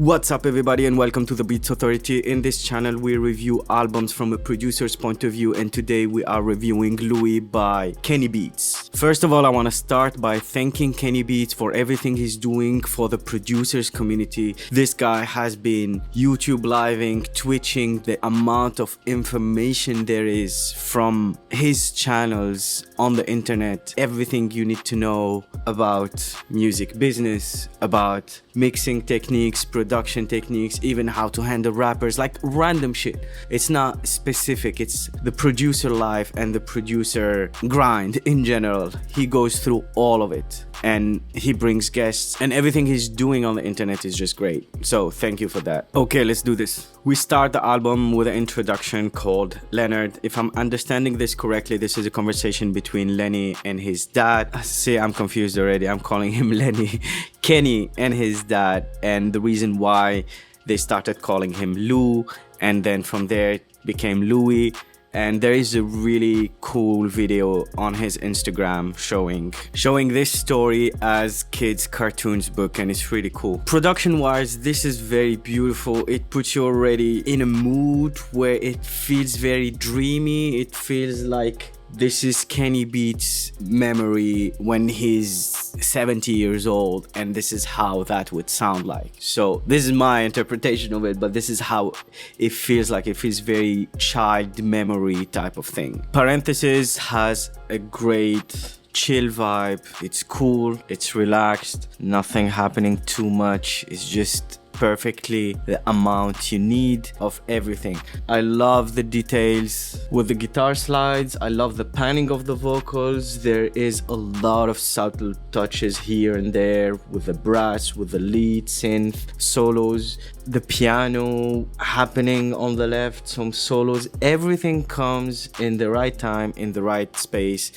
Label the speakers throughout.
Speaker 1: What's up everybody and welcome to the Beats Authority. In this channel we review albums from a producer's point of view, and today we are reviewing Louie by Kenny Beats. First of all, I want to start by thanking Kenny Beats for everything he's doing for the producers community. This guy has been YouTube living, twitching. The amount of information there is from his channels on the internet, everything you need to know about music business, about mixing techniques, production techniques, even how to handle rappers, like random shit. It's not specific, it's the producer life and the producer grind in general. He goes through all of it and he brings guests, and everything he's doing on the internet is just great. So thank you for that. Okay, let's do this. We start the album with an introduction called Leonard. If I'm understanding this correctly, this is a conversation between Lenny and his dad. See, I'm confused already. I'm calling him Lenny. Kenny and his dad, and the reason why they started calling him Lou, and then from there it became Louie. And there is a really cool video on his Instagram showing this story as kids cartoons book, and it's really cool. Production wise, this is very beautiful. It puts you already in a mood where it feels very dreamy. It feels like this is Kenny Beats' memory when he's 70 years old, and this is how that would sound like. So this is my interpretation of it, but this is how it feels like. It feels very child memory type of thing. Parenthesis has a great chill vibe. It's cool, it's relaxed, nothing happening too much. It's just perfectly the amount you need of everything. I love the details with the guitar slides. I love the panning of the vocals. There is a lot of subtle touches here and there with the brass, with the lead synth solos, the piano happening on the left, some solos. Everything comes in the right time, in the right space,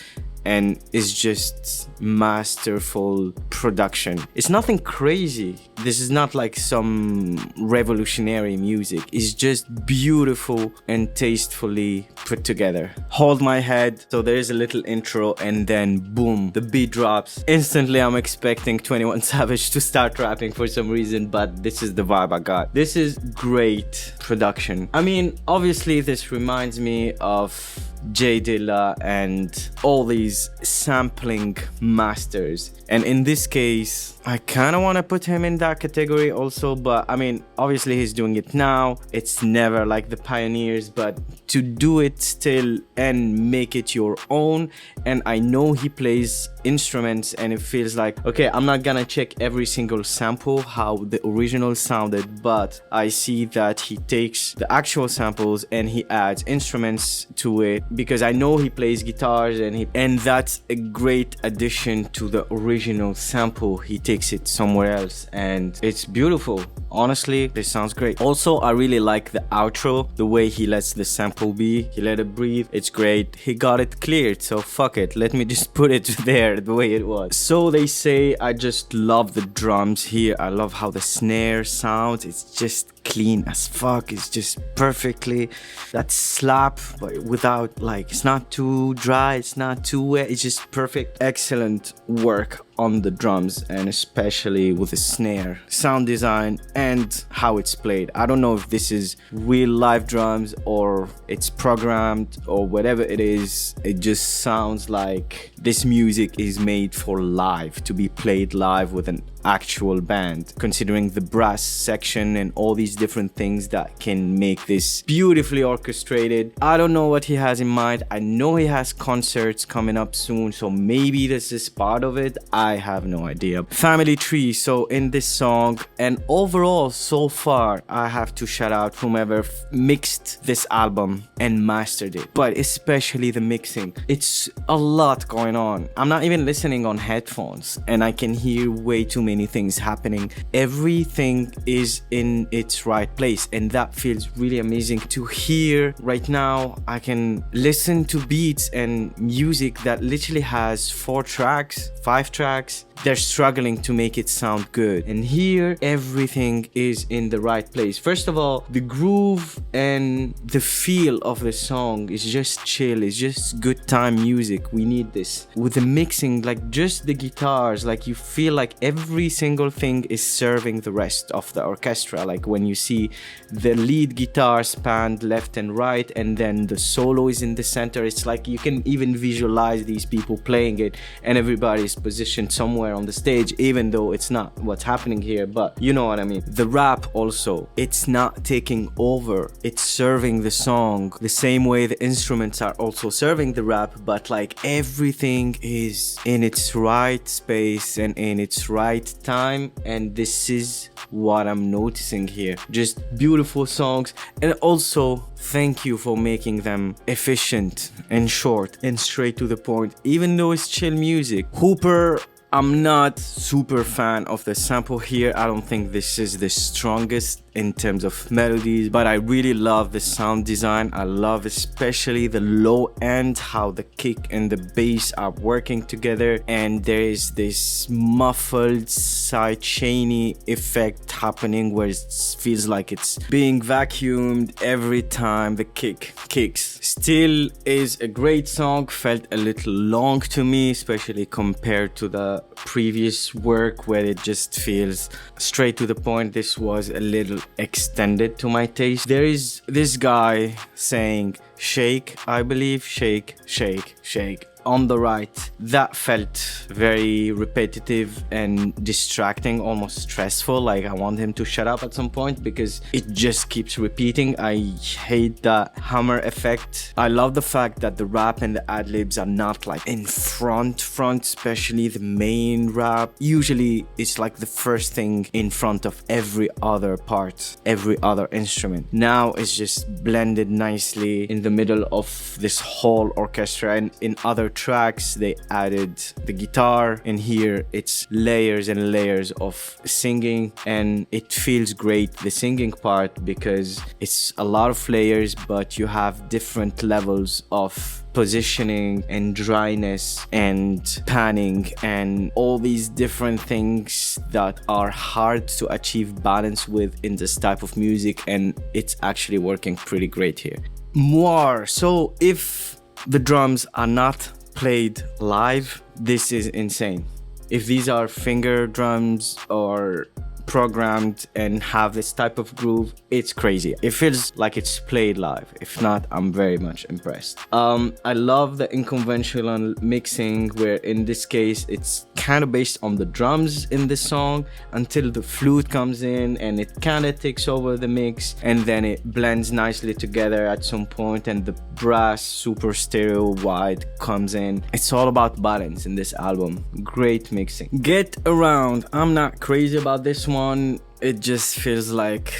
Speaker 1: and it's just masterful production. It's nothing crazy. This is not like some revolutionary music. It's just beautiful and tastefully put together. Hold My Head. So there is a little intro and then boom, the beat drops. Instantly I'm expecting 21 Savage to start rapping for some reason, but this is the vibe I got. This is great production. I mean, obviously this reminds me of J Dilla and all these sampling masters, and in this case I kind of want to put him in that category also. But I mean, obviously he's doing it now. It's never like the pioneers, but to do it still and make it your own. And I know he plays instruments, and it feels like, okay, I'm not gonna check every single sample how the original sounded, but I see that he takes the actual samples and he adds instruments to it, because I know he plays guitars, and that's a great addition to the original sample. He takes it somewhere else and it's beautiful. Honestly, this sounds great. Also, I really like the outro, the way he lets the sample be. He let it breathe. It's great. He got it cleared, so fuck it, let me just put it there the way it was. So they say. I just love the drums here. I love how the snare sounds. It's just clean as fuck. It's just perfectly that slap, but without, like, it's not too dry, it's not too wet. It's just perfect. Excellent work on the drums, and especially with the snare, sound design, and how it's played. I don't know if this is real live drums or it's programmed or whatever it is. It just sounds like this music is made for live, to be played live with an actual band, considering the brass section and all these different things that can make this beautifully orchestrated. I don't know what he has in mind. I know he has concerts coming up soon, so maybe this is part of it. I have no idea. Family Tree. So in this song, and overall so far, I have to shout out whomever mixed this album and mastered it, but especially the mixing. It's a lot going on. I'm not even listening on headphones and I can hear way too many things happening. Everything is in its right place, and that feels really amazing to hear. Right now I can listen to beats and music that literally has 4 tracks, 5 tracks, they're struggling to make it sound good. And here, everything is in the right place. First of all, the groove and the feel of the song is just chill. It's just good time music. We need this. With the mixing, like just the guitars, like you feel like every single thing is serving the rest of the orchestra. Like when you see the lead guitar spanned left and right, and then the solo is in the center, it's like you can even visualize these people playing it, and everybody is positioned somewhere on the stage, even though it's not what's happening here, but you know what I mean. The rap also, it's not taking over, it's serving the song the same way the instruments are also serving the rap, but like everything is in its right space and in its right time, and this is what I'm noticing here. Just beautiful songs, and also thank you for making them efficient and short and straight to the point, even though it's chill music. Hooper, I'm not super fan of the sample here. I don't think this is the strongest in terms of melodies, but I really love the sound design. I love especially the low end, how the kick and the bass are working together, and there is this muffled side chainy effect happening where it feels like it's being vacuumed every time the kick kicks. Still is a great song, felt a little long to me, especially compared to the previous work where it just feels straight to the point. This was a little extended to my taste. There is this guy saying shake, I believe, shake, shake, shake on the right. That felt very repetitive and distracting, almost stressful. Like I want him to shut up at some point because it just keeps repeating. I hate that hammer effect. I love the fact that the rap and the ad-libs are not like in front, especially the main rap. Usually it's like the first thing in front of every other part, every other instrument. Now it's just blended nicely in the middle of this whole orchestra, and in other tracks they added the guitar, and here it's layers and layers of singing, and it feels great, the singing part, because it's a lot of layers, but you have different levels of positioning and dryness and panning and all these different things that are hard to achieve balance with in this type of music, and it's actually working pretty great here. Moire. So if the drums are not played live, this is insane. If these are finger drums or programmed and have this type of groove, it's crazy. It feels like it's played live. If not, I'm very much impressed. I love the unconventional mixing, where in this case it's kind of based on the drums in the song until the flute comes in and it kind of takes over the mix, and then it blends nicely together at some point, and the brass super stereo wide comes in. It's all about balance in this album. Great mixing. Get Around, I'm not crazy about this one. It just feels like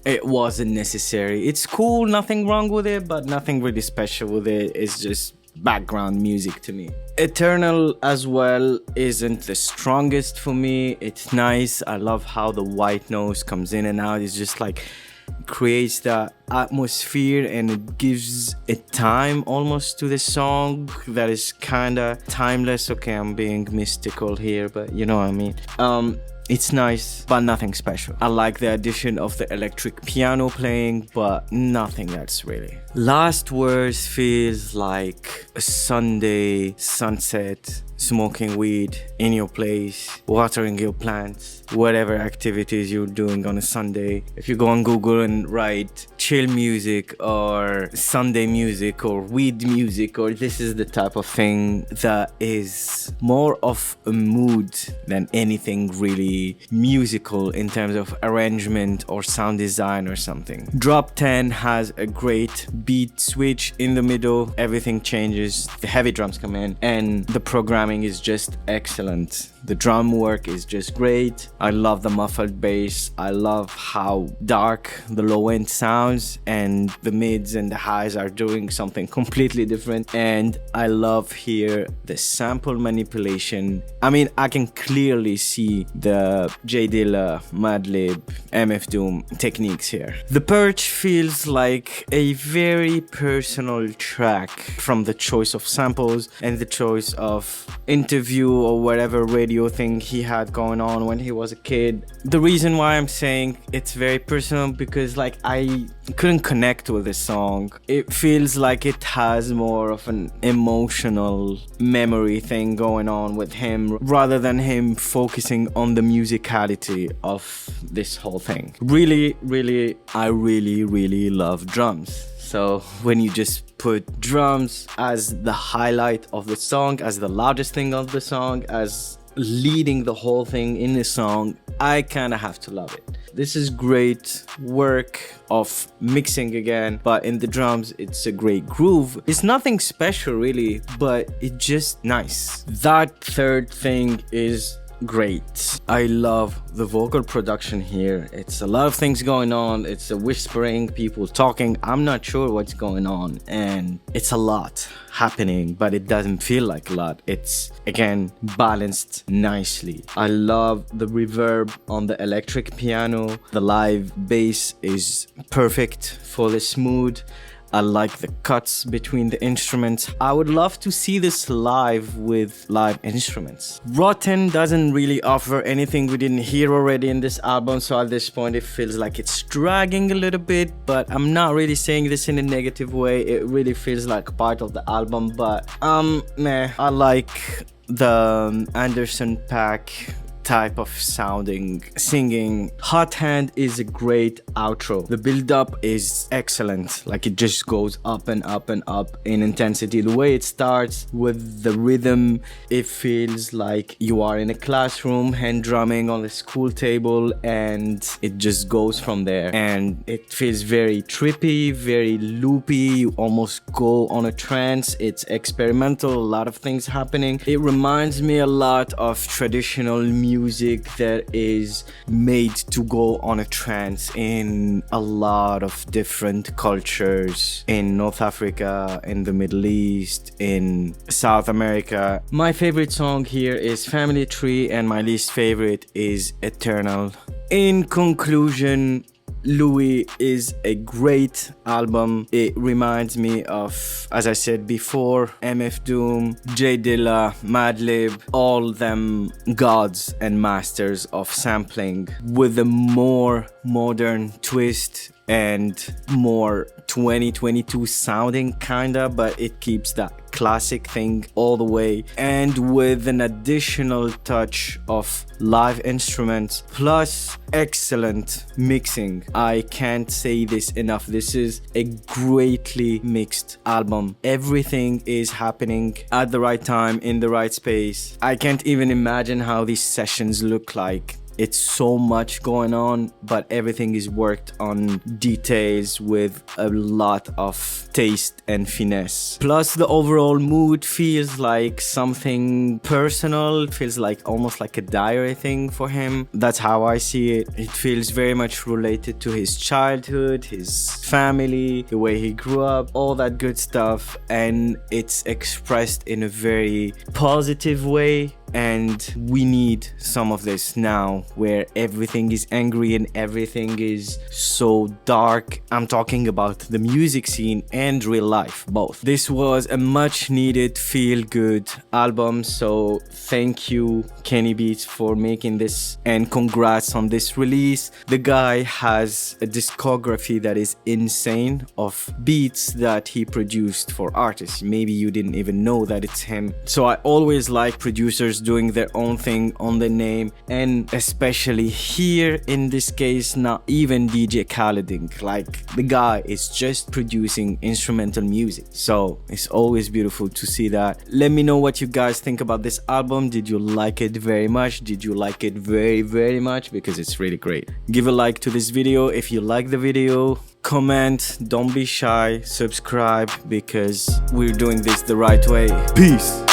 Speaker 1: it wasn't necessary. It's cool, nothing wrong with it, but nothing really special with it. It's just background music to me. Eternal as well isn't the strongest for me. It's nice. I love how the white noise comes in and out. It's just like creates that atmosphere, and it gives a time almost to the song that is kind of timeless. Okay, I'm being mystical here, but you know what I mean. It's nice, but nothing special. I like the addition of the electric piano playing, but nothing else really. Last Words feels like a Sunday sunset, smoking weed in your place, watering your plants, whatever activities you're doing on a Sunday. If you go on Google and write chill music or Sunday music or weed music, or this is the type of thing that is more of a mood than anything really musical in terms of arrangement or sound design or something. Drop 10 has a great beat switch in the middle. Everything changes, the heavy drums come in, and the programming is just excellent. The drum work is just great. I love the muffled bass. I love how dark the low end sounds, and the mids and the highs are doing something completely different. And I love here the sample manipulation. I mean, I can clearly see the J Dilla, Madlib, MF Doom techniques here. The Perch feels like a very personal track, from the choice of samples and the choice of interview or whatever radio thing he had going on when he was a kid. The reason why I'm saying it's very personal, because like I couldn't connect with this song. It feels like it has more of an emotional memory thing going on with him, rather than him focusing on the musicality of this whole thing. I really love drums. So when you just put drums as the highlight of the song, as the loudest thing of the song, as leading the whole thing in the song, I kind of have to love it. This is great work of mixing again, but in the drums it's a great groove. It's nothing special really, but it's just nice. That third thing is great. I love the vocal production here. It's a lot of things going on. It's a whispering, people talking. I'm not sure what's going on, and it's a lot happening, but it doesn't feel like a lot. It's again balanced nicely. I love the reverb on the electric piano. The live bass is perfect for this mood. I like the cuts between the instruments. I would love to see this live with live instruments. Rotten doesn't really offer anything we didn't hear already in this album, so at this point it feels like it's dragging a little bit, but I'm not really saying this in a negative way. It really feels like part of the album, but meh. I like the Anderson .Paak type of singing. Hot Hand is a great outro. The build up is excellent. Like it just goes up and up and up in intensity. The way it starts with the rhythm, it feels like you are in a classroom hand drumming on the school table, and it just goes from there. And it feels very trippy, very loopy. You almost go on a trance. It's experimental, a lot of things happening. It reminds me a lot of traditional music that is made to go on a trance in a lot of different cultures, in North Africa, in the Middle East, in South America. My favorite song here is Family Tree, and my least favorite is Eternal. In conclusion, Louie is a great album. It reminds me of, as I said before, MF Doom, J Dilla, Madlib, all them gods and masters of sampling, with a more modern twist and more 2022 sounding kinda, but it keeps that classic thing all the way, and with an additional touch of live instruments plus excellent mixing. I can't say this enough. This is a greatly mixed album. Everything is happening at the right time, in the right space. I can't even imagine how these sessions look like. It's so much going on, but everything is worked on details with a lot of taste and finesse. Plus the overall mood feels like something personal. It feels like almost like a diary thing for him. That's how I see it. It feels very much related to his childhood, his family, the way he grew up, all that good stuff, and it's expressed in a very positive way. And we need some of this now, where everything is angry and everything is so dark. I'm talking about the music scene and real life, both. This was a much needed feel-good album, so thank you Kenny Beats for making this, and congrats on this release. The guy has a discography that is insane of beats that he produced for artists. Maybe you didn't even know that it's him. So I always like producers doing their own thing on the name, and especially here in this case, not even DJ Khaleding. Like, the guy is just producing instrumental music, so it's always beautiful to see that. Let me know what you guys think about this album. Did you like it very much? Did you like it very much? Because it's really great. Give a like to this video if you like the video. Comment, don't be shy, subscribe, because we're doing this the right way. Peace.